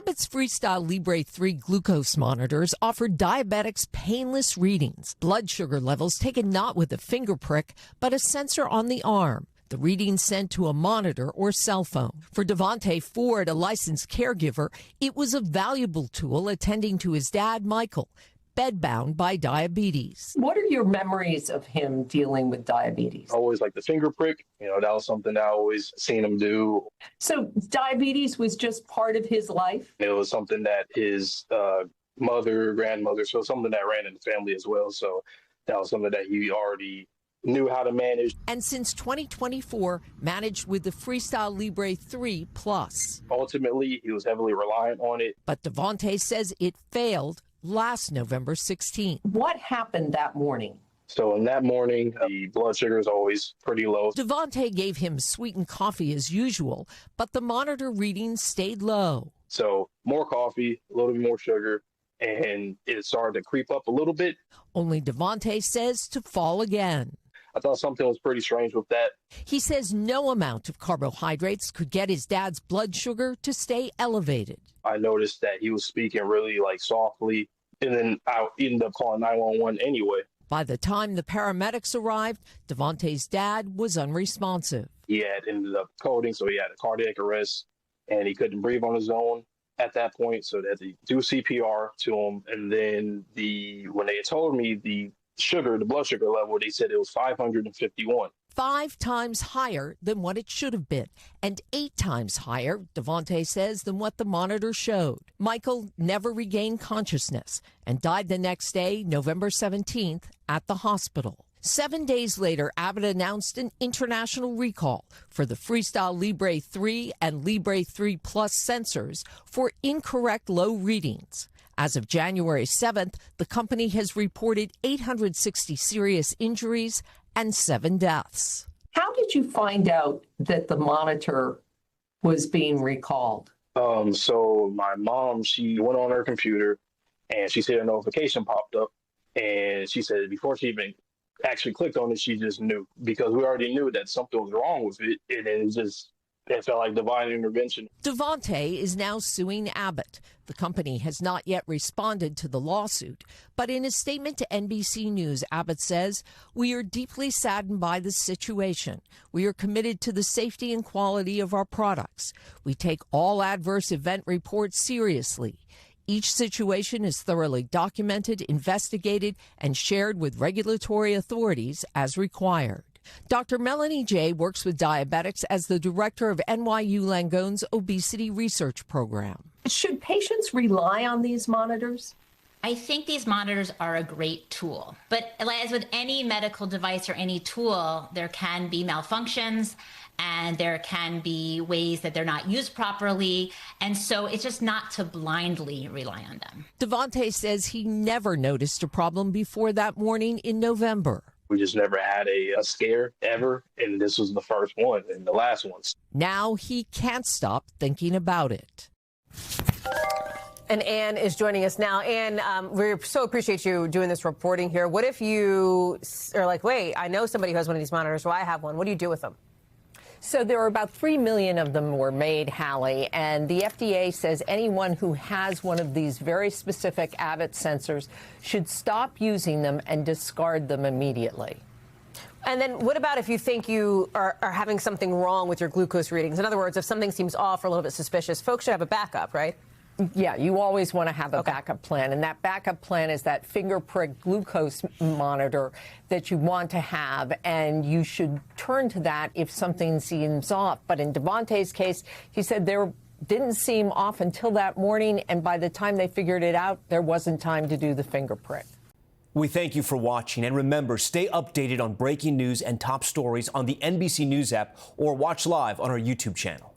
Abbott's Freestyle Libre 3 glucose monitors offer diabetics painless readings. Blood sugar levels taken not with a finger prick, but a sensor on the arm. The reading sent to a monitor or cell phone. For Devontae Ford, a licensed caregiver, it was a valuable tool attending to his dad, Michael, bedbound by diabetes. What are your memories of him dealing with diabetes? Always like the finger prick. That was something that I always seen him do. So diabetes was just part of his life? It was something that his mother, grandmother, so something that ran in the family as well. So that was something that he already knew how to manage. And since 2024, managed with the Freestyle Libre 3 Plus. Ultimately, he was heavily reliant on it. But Devontae says it failed last November 16th. What happened that morning? So in that morning, the blood sugar is always pretty low. Devontae gave him sweetened coffee as usual, but the monitor readings stayed low. So more coffee, a little bit more sugar, and it started to creep up a little bit. Only Devontae says to fall again. I thought something was pretty strange with that. He says no amount of carbohydrates could get his dad's blood sugar to stay elevated. I noticed that he was speaking really softly, and then I ended up calling 911 anyway. By the time the paramedics arrived, Devontae's dad was unresponsive. He had ended up coding, so he had a cardiac arrest, and he couldn't breathe on his own at that point, so they had to do CPR to him. And then when they told me the blood sugar level, they said it was 551. 5 times higher than what it should have been, and 8 times higher, Devontae says, than what the monitor showed. Michael never regained consciousness and died the next day, November 17th, at the hospital. 7 days later, Abbott announced an international recall for the Freestyle Libre 3 and Libre 3 Plus sensors for incorrect low readings. As of January 7th, the company has reported 860 serious injuries and 7 deaths. How did you find out that the monitor was being recalled? So my mom, she went on her computer and she said a notification popped up, and she said before she even actually clicked on it, she just knew, because we already knew that something was wrong with it, and it felt like divine intervention. Devontae is now suing Abbott. The company has not yet responded to the lawsuit, but in a statement to NBC News, Abbott says, "We are deeply saddened by the situation. We are committed to the safety and quality of our products. We take all adverse event reports seriously. Each situation is thoroughly documented, investigated, and shared with regulatory authorities as required." Dr. Melanie J. works with diabetics as the director of NYU Langone's obesity research program. Should patients rely on these monitors? I think these monitors are a great tool, but as with any medical device or any tool, there can be malfunctions and there can be ways that they're not used properly. And so it's just not to blindly rely on them. Devontae says he never noticed a problem before that morning in November. We just never had a scare ever, and this was the first one and the last one. Now he can't stop thinking about it. And Anne is joining us now. Anne, we so appreciate you doing this reporting here. What if you are like, wait, I know somebody who has one of these monitors, well, I have one. What do you do with them? So there are about 3 million of them were made, Hallie, and the FDA says anyone who has one of these very specific Abbott sensors should stop using them and discard them immediately. And then what about if you think you are having something wrong with your glucose readings? In other words, if something seems off or a little bit suspicious, folks should have a backup, right? Yeah, you always want to have a backup plan, and that backup plan is that finger prick glucose monitor that you want to have, and you should turn to that if something seems off. But in Devontae's case, he said there didn't seem off until that morning, and by the time they figured it out, there wasn't time to do the finger prick. We thank you for watching, and remember, stay updated on breaking news and top stories on the NBC News app or watch live on our YouTube channel.